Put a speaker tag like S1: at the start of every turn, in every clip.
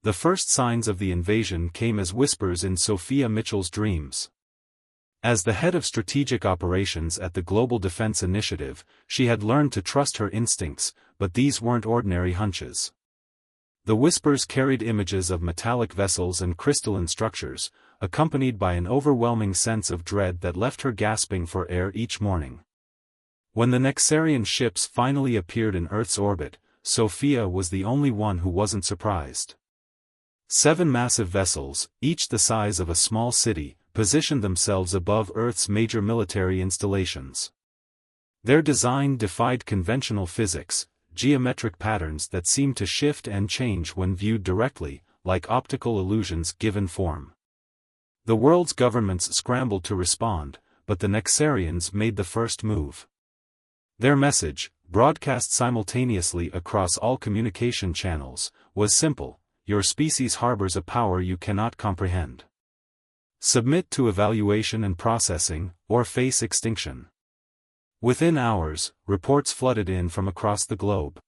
S1: The first signs of the invasion came as whispers in Sophia Mitchell's dreams. As the head of strategic operations at the Global Defense Initiative, she had learned to trust her instincts, but these weren't ordinary hunches. The whispers carried images of metallic vessels and crystalline structures, accompanied by an overwhelming sense of dread that left her gasping for air each morning. When the Nexarian ships finally appeared in Earth's orbit, Sophia was the only one who wasn't surprised. 7 massive vessels, each the size of a small city, positioned themselves above Earth's major military installations. Their design defied conventional physics, geometric patterns that seemed to shift and change when viewed directly, like optical illusions given form. The world's governments scrambled to respond, but the Nexarians made the first move. Their message, broadcast simultaneously across all communication channels, was simple: your species harbors a power you cannot comprehend. Submit to evaluation and processing, or face extinction. Within hours, reports flooded in from across the globe.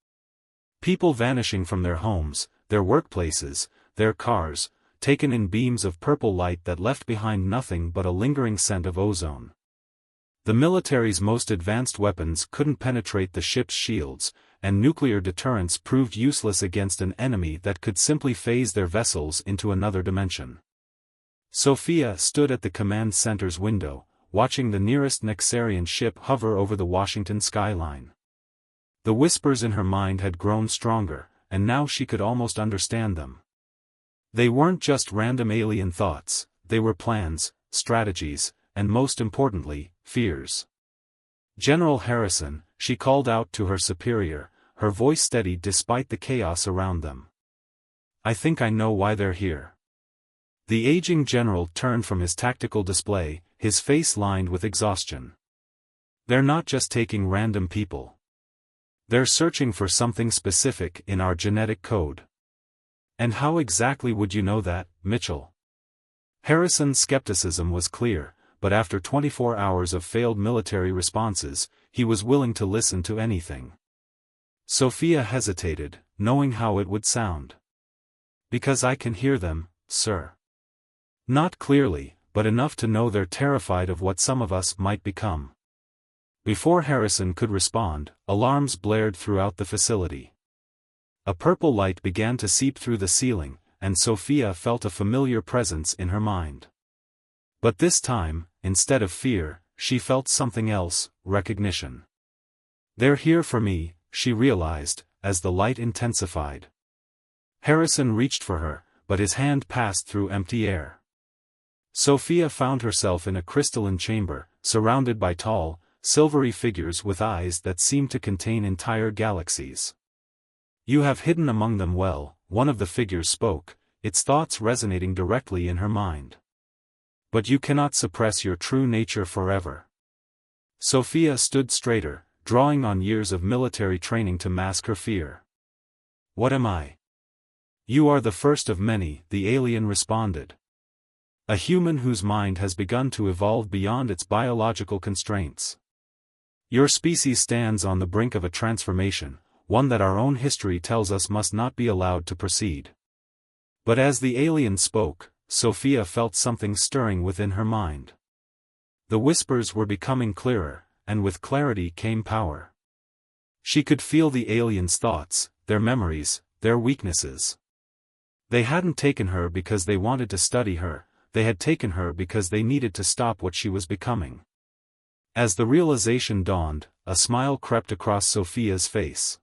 S1: People vanishing from their homes, their workplaces, their cars, taken in beams of purple light that left behind nothing but a lingering scent of ozone. The military's most advanced weapons couldn't penetrate the ship's shields, and nuclear deterrence proved useless against an enemy that could simply phase their vessels into another dimension. Sophia stood at the command center's window, watching the nearest Nexarian ship hover over the Washington skyline. The whispers in her mind had grown stronger, and now she could almost understand them. They weren't just random alien thoughts, they were plans, strategies, and most importantly, fears. "General Harrison," she called out to her superior, her voice steady despite the chaos around them. "I think I know why they're here." The aging general turned from his tactical display, his face lined with exhaustion. "They're not just taking random people. They're searching for something specific in our genetic code." "And how exactly would you know that, Mitchell?" Harrison's skepticism was clear, but after 24 hours of failed military responses, he was willing to listen to anything. Sophia hesitated, knowing how it would sound. "Because I can hear them, sir." "Not clearly, but enough to know they're terrified of what some of us might become." Before Harrison could respond, alarms blared throughout the facility. A purple light began to seep through the ceiling, and Sophia felt a familiar presence in her mind. But this time, instead of fear, she felt something else: recognition. "They're here for me," she realized, as the light intensified. Harrison reached for her, but his hand passed through empty air. Sophia found herself in a crystalline chamber, surrounded by tall, silvery figures with eyes that seemed to contain entire galaxies. "You have hidden among them well," one of the figures spoke, its thoughts resonating directly in her mind. "But you cannot suppress your true nature forever." Sophia stood straighter, drawing on years of military training to mask her fear. "What am I?" "You are the first of many," the alien responded. "A human whose mind has begun to evolve beyond its biological constraints. Your species stands on the brink of a transformation, one that our own history tells us must not be allowed to proceed." But as the alien spoke, Sophia felt something stirring within her mind. The whispers were becoming clearer, and with clarity came power. She could feel the aliens' thoughts, their memories, their weaknesses. They hadn't taken her because they wanted to study her, they had taken her because they needed to stop what she was becoming. As the realization dawned, a smile crept across Sophia's face.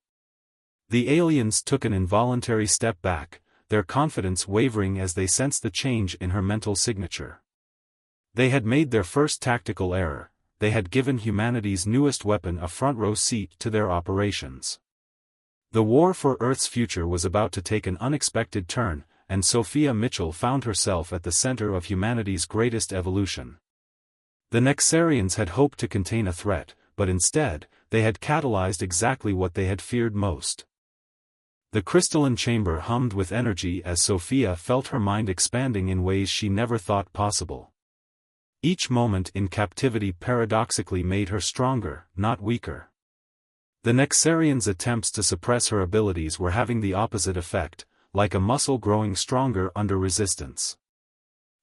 S1: The aliens took an involuntary step back, their confidence wavering as they sensed the change in her mental signature. They had made their first tactical error, they had given humanity's newest weapon a front-row seat to their operations. The war for Earth's future was about to take an unexpected turn, and Sophia Mitchell found herself at the center of humanity's greatest evolution. The Nexarians had hoped to contain a threat, but instead, they had catalyzed exactly what they had feared most. The crystalline chamber hummed with energy as Sophia felt her mind expanding in ways she never thought possible. Each moment in captivity paradoxically made her stronger, not weaker. The Nexarians' attempts to suppress her abilities were having the opposite effect, like a muscle growing stronger under resistance.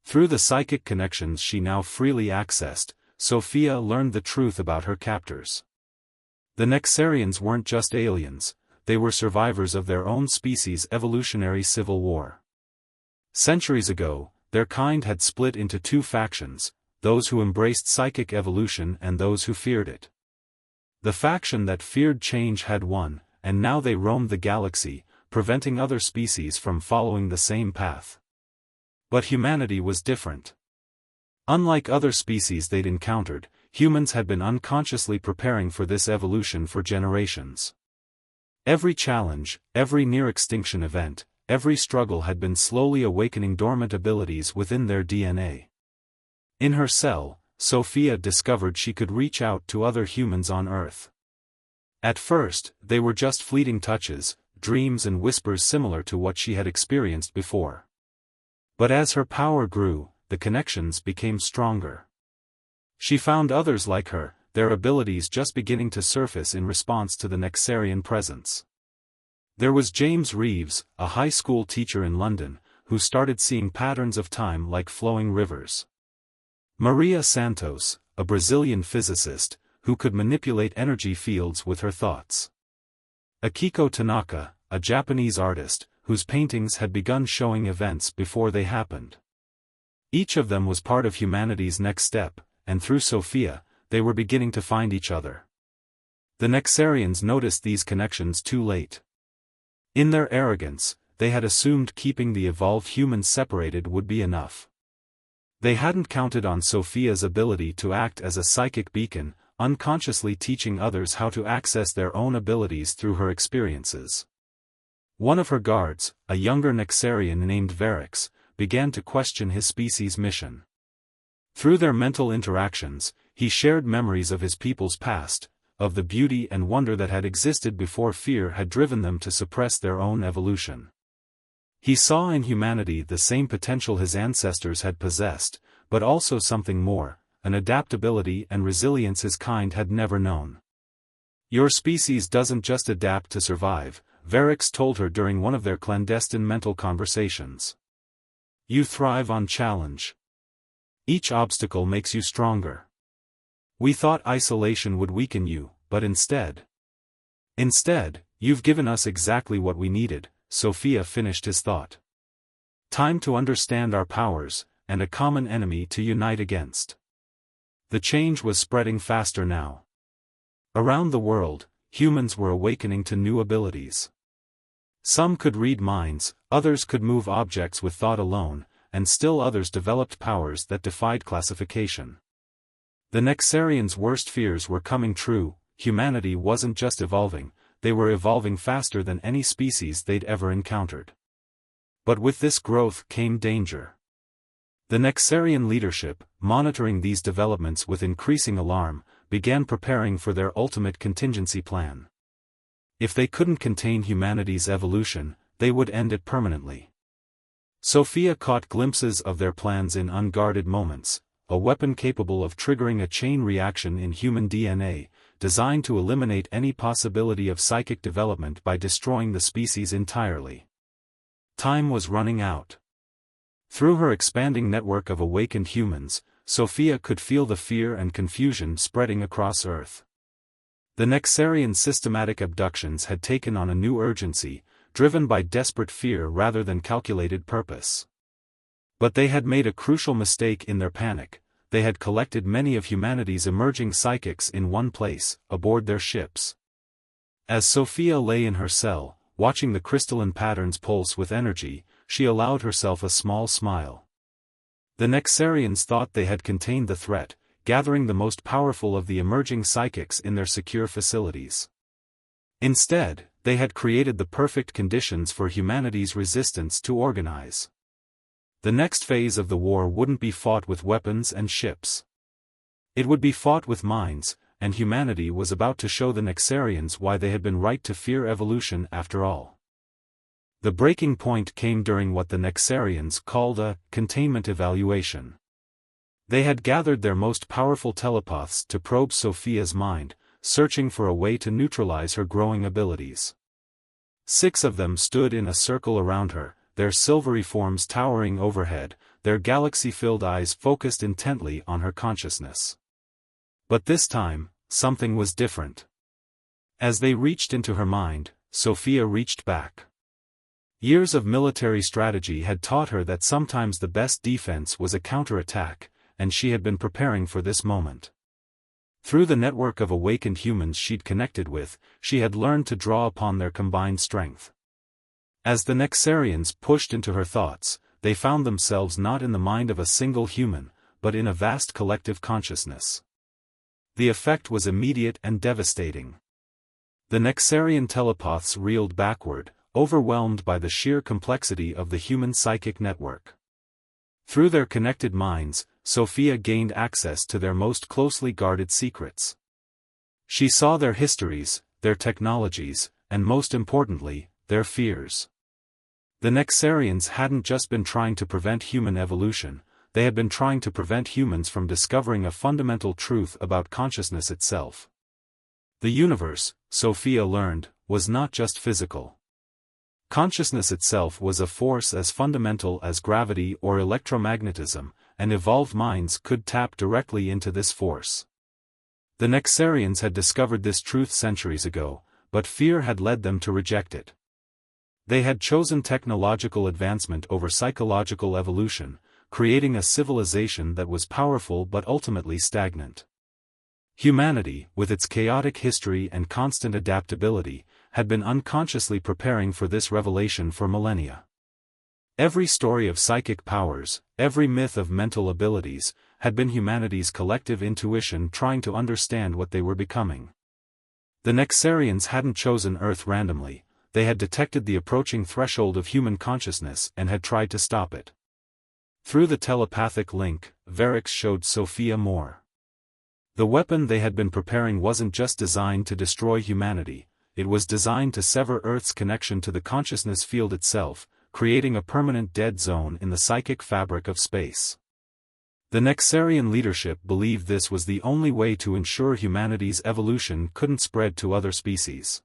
S1: Through the psychic connections she now freely accessed, Sophia learned the truth about her captors. The Nexarians weren't just aliens, they were survivors of their own species' evolutionary civil war. Centuries ago, their kind had split into two factions, those who embraced psychic evolution and those who feared it. The faction that feared change had won, and now they roamed the galaxy, preventing other species from following the same path. But humanity was different. Unlike other species they'd encountered, humans had been unconsciously preparing for this evolution for generations. Every challenge, every near-extinction event, every struggle had been slowly awakening dormant abilities within their DNA. In her cell, Sophia discovered she could reach out to other humans on Earth. At first, they were just fleeting touches, dreams and whispers similar to what she had experienced before. But as her power grew, the connections became stronger. She found others like her, their abilities just beginning to surface in response to the Nexarian presence. There was James Reeves, a high school teacher in London, who started seeing patterns of time like flowing rivers. Maria Santos, a Brazilian physicist, who could manipulate energy fields with her thoughts. Akiko Tanaka, a Japanese artist, whose paintings had begun showing events before they happened. Each of them was part of humanity's next step, and through Sophia, they were beginning to find each other. The Nexarians noticed these connections too late. In their arrogance, they had assumed keeping the evolved humans separated would be enough. They hadn't counted on Sophia's ability to act as a psychic beacon, unconsciously teaching others how to access their own abilities through her experiences. One of her guards, a younger Nexarian named Varix, began to question his species' mission. Through their mental interactions, he shared memories of his people's past, of the beauty and wonder that had existed before fear had driven them to suppress their own evolution. He saw in humanity the same potential his ancestors had possessed, but also something more, an adaptability and resilience his kind had never known. "Your species doesn't just adapt to survive," Varix told her during one of their clandestine mental conversations. "You thrive on challenge. Each obstacle makes you stronger. We thought isolation would weaken you, but instead, you've given us exactly what we needed," Sophia finished his thought. "Time to understand our powers, and a common enemy to unite against." The change was spreading faster now. Around the world, humans were awakening to new abilities. Some could read minds, others could move objects with thought alone, and still others developed powers that defied classification. The Nexarians' worst fears were coming true. Humanity wasn't just evolving, they were evolving faster than any species they'd ever encountered. But with this growth came danger. The Nexarian leadership, monitoring these developments with increasing alarm, began preparing for their ultimate contingency plan. If they couldn't contain humanity's evolution, they would end it permanently. Sophia caught glimpses of their plans in unguarded moments, a weapon capable of triggering a chain reaction in human DNA, designed to eliminate any possibility of psychic development by destroying the species entirely. Time was running out. Through her expanding network of awakened humans, Sophia could feel the fear and confusion spreading across Earth. The Nexarian systematic abductions had taken on a new urgency, driven by desperate fear rather than calculated purpose. But they had made a crucial mistake in their panic. They had collected many of humanity's emerging psychics in one place, aboard their ships. As Sophia lay in her cell, watching the crystalline patterns pulse with energy, she allowed herself a small smile. The Nexarians thought they had contained the threat, gathering the most powerful of the emerging psychics in their secure facilities. Instead, they had created the perfect conditions for humanity's resistance to organize. The next phase of the war wouldn't be fought with weapons and ships. It would be fought with minds, and humanity was about to show the Nexarians why they had been right to fear evolution after all. The breaking point came during what the Nexarians called a containment evaluation. They had gathered their most powerful telepaths to probe Sophia's mind, searching for a way to neutralize her growing abilities. 6 of them stood in a circle around her, their silvery forms towering overhead, their galaxy-filled eyes focused intently on her consciousness. But this time, something was different. As they reached into her mind, Sophia reached back. Years of military strategy had taught her that sometimes the best defense was a counterattack, and she had been preparing for this moment. Through the network of awakened humans she'd connected with, she had learned to draw upon their combined strength. As the Nexarians pushed into her thoughts, they found themselves not in the mind of a single human, but in a vast collective consciousness. The effect was immediate and devastating. The Nexarian telepaths reeled backward, overwhelmed by the sheer complexity of the human psychic network. Through their connected minds, Sophia gained access to their most closely guarded secrets. She saw their histories, their technologies, and most importantly, their fears. The Nexarians hadn't just been trying to prevent human evolution, they had been trying to prevent humans from discovering a fundamental truth about consciousness itself. The universe, Sophia learned, was not just physical. Consciousness itself was a force as fundamental as gravity or electromagnetism, and evolved minds could tap directly into this force. The Nexarians had discovered this truth centuries ago, but fear had led them to reject it. They had chosen technological advancement over psychological evolution, creating a civilization that was powerful but ultimately stagnant. Humanity, with its chaotic history and constant adaptability, had been unconsciously preparing for this revelation for millennia. Every story of psychic powers, every myth of mental abilities, had been humanity's collective intuition trying to understand what they were becoming. The Nexarians hadn't chosen Earth randomly, they had detected the approaching threshold of human consciousness and had tried to stop it. Through the telepathic link, Varix showed Sophia more. The weapon they had been preparing wasn't just designed to destroy humanity, it was designed to sever Earth's connection to the consciousness field itself, creating a permanent dead zone in the psychic fabric of space. The Nexarian leadership believed this was the only way to ensure humanity's evolution couldn't spread to other species.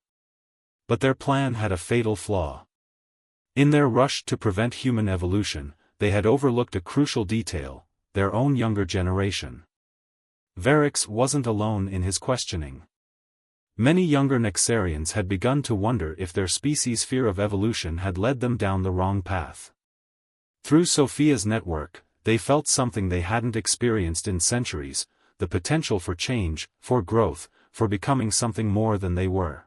S1: But their plan had a fatal flaw. In their rush to prevent human evolution, they had overlooked a crucial detail: their own younger generation. Varix wasn't alone in his questioning. Many younger Nexarians had begun to wonder if their species' fear of evolution had led them down the wrong path. Through Sophia's network, they felt something they hadn't experienced in centuries: the potential for change, for growth, for becoming something more than they were.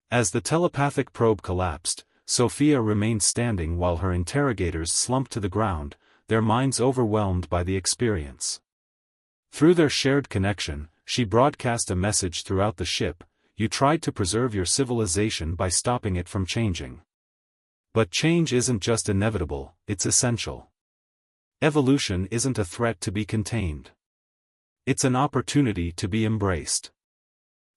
S1: As the telepathic probe collapsed, Sophia remained standing while her interrogators slumped to the ground, their minds overwhelmed by the experience. Through their shared connection, she broadcast a message throughout the ship: you tried to preserve your civilization by stopping it from changing. But change isn't just inevitable, it's essential. Evolution isn't a threat to be contained. It's an opportunity to be embraced.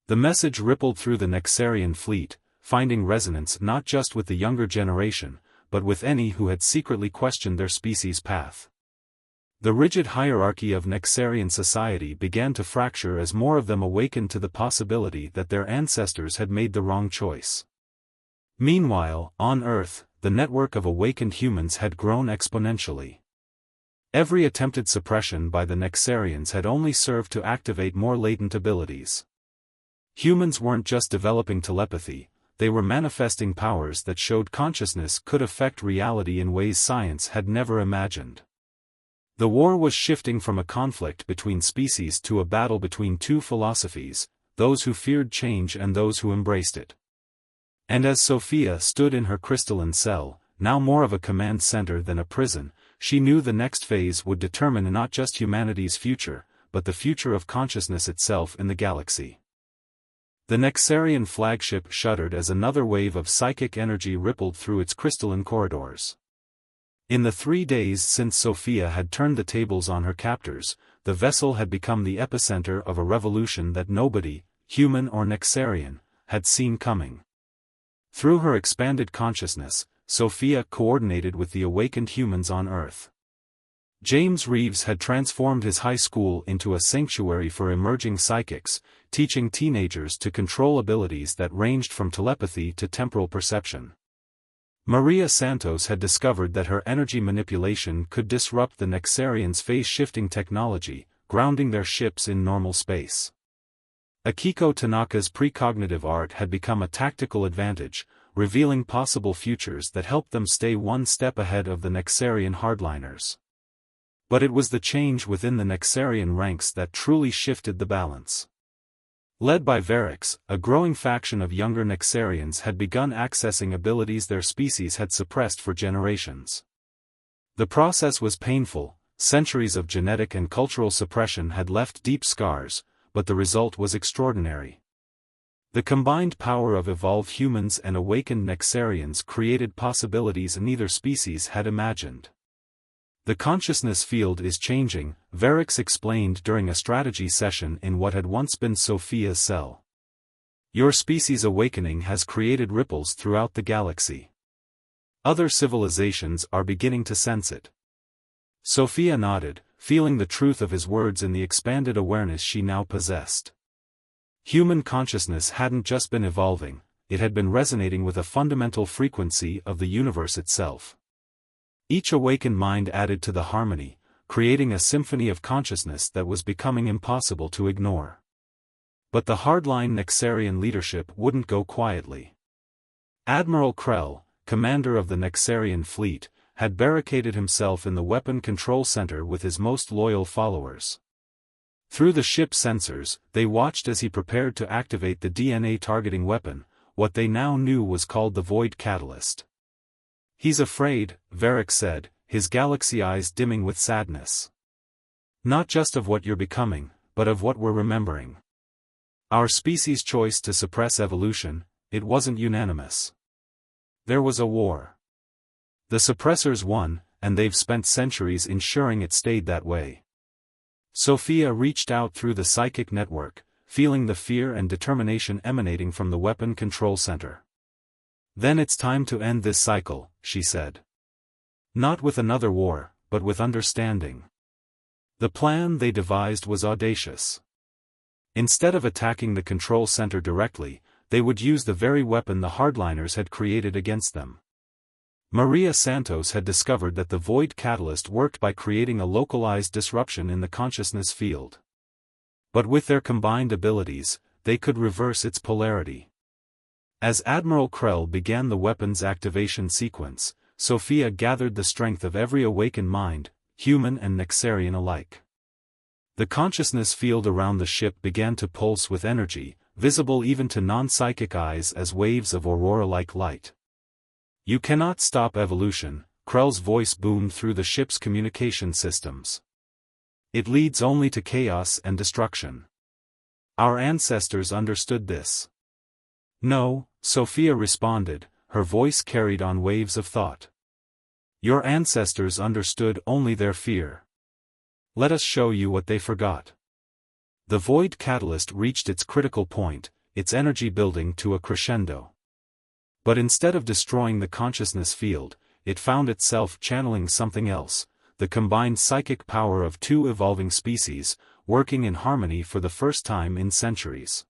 S1: The message rippled through the Nexarian fleet, finding resonance not just with the younger generation, but with any who had secretly questioned their species' path. The rigid hierarchy of Nexarian society began to fracture as more of them awakened to the possibility that their ancestors had made the wrong choice. Meanwhile, on Earth, the network of awakened humans had grown exponentially. Every attempted suppression by the Nexarians had only served to activate more latent abilities. Humans weren't just developing telepathy, they were manifesting powers that showed consciousness could affect reality in ways science had never imagined. The war was shifting from a conflict between species to a battle between two philosophies, those who feared change and those who embraced it. And as Sophia stood in her crystalline cell, now more of a command center than a prison, she knew the next phase would determine not just humanity's future, but the future of consciousness itself in the galaxy. The Nexarian flagship shuddered as another wave of psychic energy rippled through its crystalline corridors. In the 3 days since Sophia had turned the tables on her captors, the vessel had become the epicenter of a revolution that nobody, human or Nexarian, had seen coming. Through her expanded consciousness, Sophia coordinated with the awakened humans on Earth. James Reeves had transformed his high school into a sanctuary for emerging psychics, teaching teenagers to control abilities that ranged from telepathy to temporal perception. Maria Santos had discovered that her energy manipulation could disrupt the Nexarians' phase-shifting technology, grounding their ships in normal space. Akiko Tanaka's precognitive art had become a tactical advantage, revealing possible futures that helped them stay one step ahead of the Nexarian hardliners. But it was the change within the Nexarian ranks that truly shifted the balance. Led by Varix, a growing faction of younger Nexarians had begun accessing abilities their species had suppressed for generations. The process was painful, centuries of genetic and cultural suppression had left deep scars, but the result was extraordinary. The combined power of evolved humans and awakened Nexarians created possibilities neither species had imagined. The consciousness field is changing, Varix explained during a strategy session in what had once been Sophia's cell. Your species' awakening has created ripples throughout the galaxy. Other civilizations are beginning to sense it. Sophia nodded, feeling the truth of his words in the expanded awareness she now possessed. Human consciousness hadn't just been evolving, it had been resonating with a fundamental frequency of the universe itself. Each awakened mind added to the harmony, creating a symphony of consciousness that was becoming impossible to ignore. But the hardline Nexarian leadership wouldn't go quietly. Admiral Krell, commander of the Nexarian fleet, had barricaded himself in the weapon control center with his most loyal followers. Through the ship sensors, they watched as he prepared to activate the DNA targeting weapon, what they now knew was called the Void Catalyst. He's afraid, Varix said, his galaxy eyes dimming with sadness. Not just of what you're becoming, but of what we're remembering. Our species' choice to suppress evolution, it wasn't unanimous. There was a war. The suppressors won, and they've spent centuries ensuring it stayed that way. Sophia reached out through the psychic network, feeling the fear and determination emanating from the weapon control center. Then it's time to end this cycle, she said. Not with another war, but with understanding. The plan they devised was audacious. Instead of attacking the control center directly, they would use the very weapon the hardliners had created against them. Maria Santos had discovered that the Void Catalyst worked by creating a localized disruption in the consciousness field. But with their combined abilities, they could reverse its polarity. As Admiral Krell began the weapon's activation sequence, Sophia gathered the strength of every awakened mind, human and Nexarian alike. The consciousness field around the ship began to pulse with energy, visible even to non-psychic eyes as waves of aurora-like light. You cannot stop evolution, Krell's voice boomed through the ship's communication systems. It leads only to chaos and destruction. Our ancestors understood this. No, Sophia responded, her voice carried on waves of thought. Your ancestors understood only their fear. Let us show you what they forgot. The Void Catalyst reached its critical point, its energy building to a crescendo. But instead of destroying the consciousness field, it found itself channeling something else, the combined psychic power of two evolving species, working in harmony for the first time in centuries.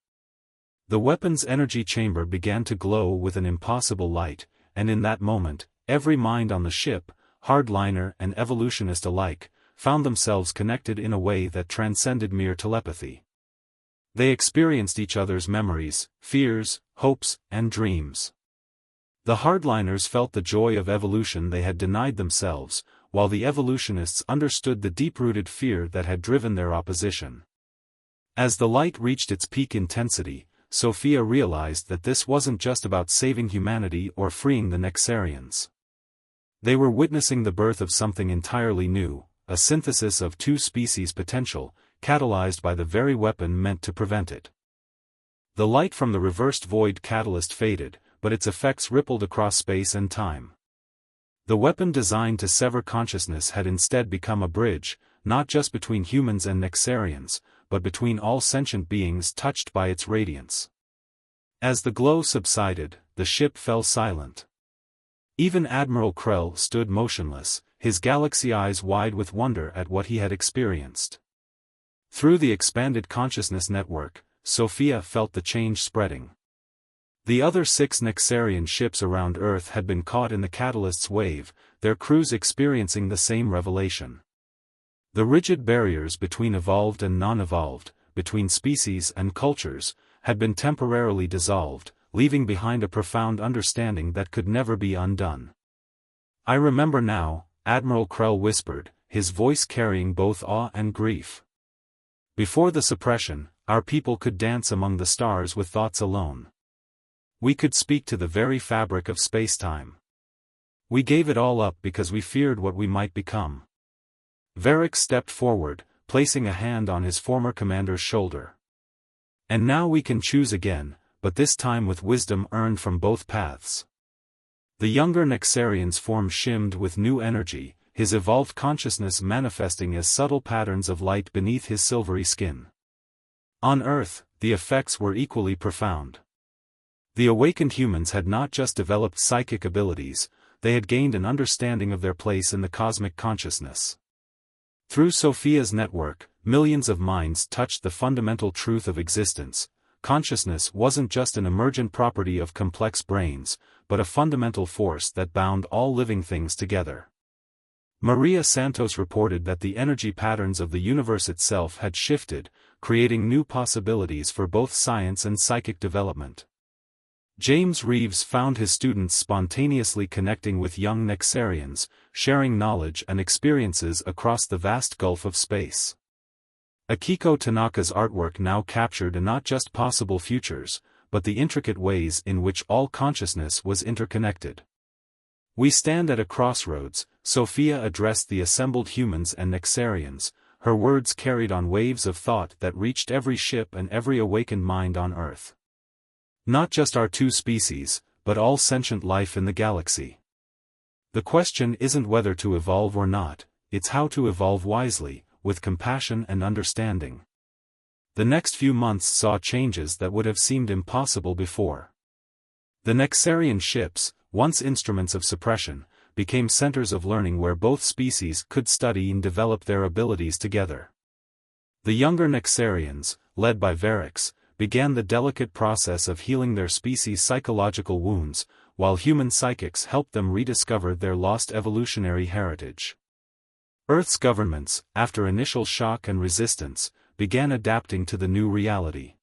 S1: The weapon's energy chamber began to glow with an impossible light, and in that moment, every mind on the ship, hardliner and evolutionist alike, found themselves connected in a way that transcended mere telepathy. They experienced each other's memories, fears, hopes, and dreams. The hardliners felt the joy of evolution they had denied themselves, while the evolutionists understood the deep-rooted fear that had driven their opposition. As the light reached its peak intensity, Sophia realized that this wasn't just about saving humanity or freeing the Nexarians. They were witnessing the birth of something entirely new, a synthesis of two species' potential, catalyzed by the very weapon meant to prevent it. The light from the reversed Void Catalyst faded, but its effects rippled across space and time. The weapon designed to sever consciousness had instead become a bridge, not just between humans and Nexarians, but between all sentient beings touched by its radiance. As the glow subsided, the ship fell silent. Even Admiral Krell stood motionless, his galaxy eyes wide with wonder at what he had experienced. Through the expanded consciousness network, Sophia felt the change spreading. The other 6 Nexarian ships around Earth had been caught in the catalyst's wave, their crews experiencing the same revelation. The rigid barriers between evolved and non-evolved, between species and cultures, had been temporarily dissolved, leaving behind a profound understanding that could never be undone. "I remember now," Admiral Krell whispered, his voice carrying both awe and grief. "Before the suppression, our people could dance among the stars with thoughts alone. We could speak to the very fabric of space-time. We gave it all up because we feared what we might become." Varric stepped forward, placing a hand on his former commander's shoulder. "And now we can choose again, but this time with wisdom earned from both paths." The younger Nexarian's form shimmed with new energy, his evolved consciousness manifesting as subtle patterns of light beneath his silvery skin. On Earth, the effects were equally profound. The awakened humans had not just developed psychic abilities, they had gained an understanding of their place in the cosmic consciousness. Through Sophia's network, millions of minds touched the fundamental truth of existence. Consciousness wasn't just an emergent property of complex brains, but a fundamental force that bound all living things together. Maria Santos reported that the energy patterns of the universe itself had shifted, creating new possibilities for both science and psychic development. James Reeves found his students spontaneously connecting with young Nexarians, sharing knowledge and experiences across the vast gulf of space. Akiko Tanaka's artwork now captured not just possible futures, but the intricate ways in which all consciousness was interconnected. "We stand at a crossroads," Sophia addressed the assembled humans and Nexarians, her words carried on waves of thought that reached every ship and every awakened mind on Earth. "Not just our 2 species, but all sentient life in the galaxy. The question isn't whether to evolve or not, it's how to evolve wisely, with compassion and understanding." The next few months saw changes that would have seemed impossible before. The Nexarian ships, once instruments of suppression, became centers of learning where both species could study and develop their abilities together. The younger Nexarians, led by Varric, began the delicate process of healing their species' psychological wounds, while human psychics helped them rediscover their lost evolutionary heritage. Earth's governments, after initial shock and resistance, began adapting to the new reality.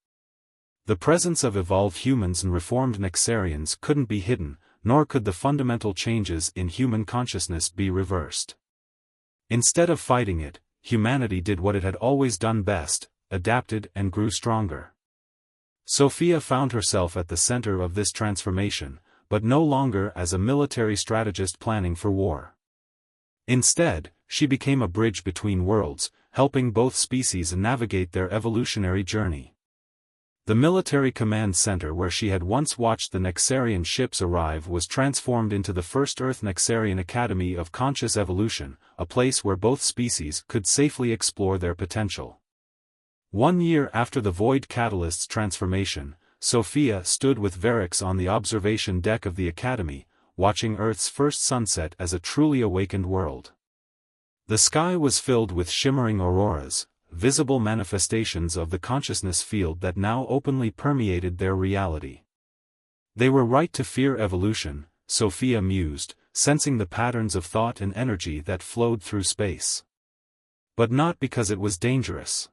S1: The presence of evolved humans and reformed Nexarians couldn't be hidden, nor could the fundamental changes in human consciousness be reversed. Instead of fighting it, humanity did what it had always done best, adapted and grew stronger. Sophia found herself at the center of this transformation, but no longer as a military strategist planning for war. Instead, she became a bridge between worlds, helping both species navigate their evolutionary journey. The military command center where she had once watched the Nexarian ships arrive was transformed into the first Earth Nexarian Academy of Conscious Evolution, a place where both species could safely explore their potential. 1 year after the Void Catalyst's transformation, Sophia stood with Varric on the observation deck of the Academy, watching Earth's first sunset as a truly awakened world. The sky was filled with shimmering auroras, visible manifestations of the consciousness field that now openly permeated their reality. They were right to fear evolution, Sophia mused, sensing the patterns of thought and energy that flowed through space. But not because it was dangerous.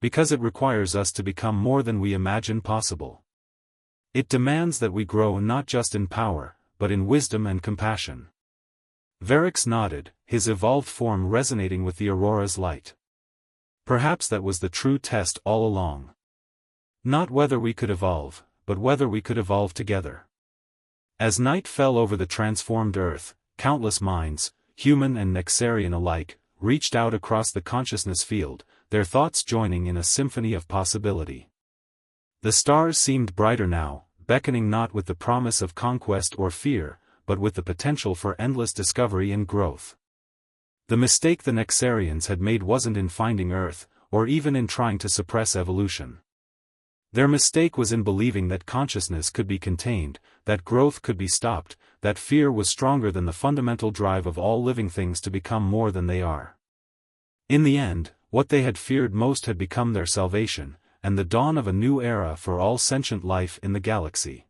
S1: Because it requires us to become more than we imagine possible. It demands that we grow not just in power, but in wisdom and compassion. Varric nodded, his evolved form resonating with the aurora's light. Perhaps that was the true test all along. Not whether we could evolve, but whether we could evolve together. As night fell over the transformed Earth, countless minds, human and Nexarian alike, reached out across the consciousness field, their thoughts joining in a symphony of possibility. The stars seemed brighter now, beckoning not with the promise of conquest or fear, but with the potential for endless discovery and growth. The mistake the Nexarians had made wasn't in finding Earth, or even in trying to suppress evolution. Their mistake was in believing that consciousness could be contained, that growth could be stopped, that fear was stronger than the fundamental drive of all living things to become more than they are. In the end, what they had feared most had become their salvation, and the dawn of a new era for all sentient life in the galaxy.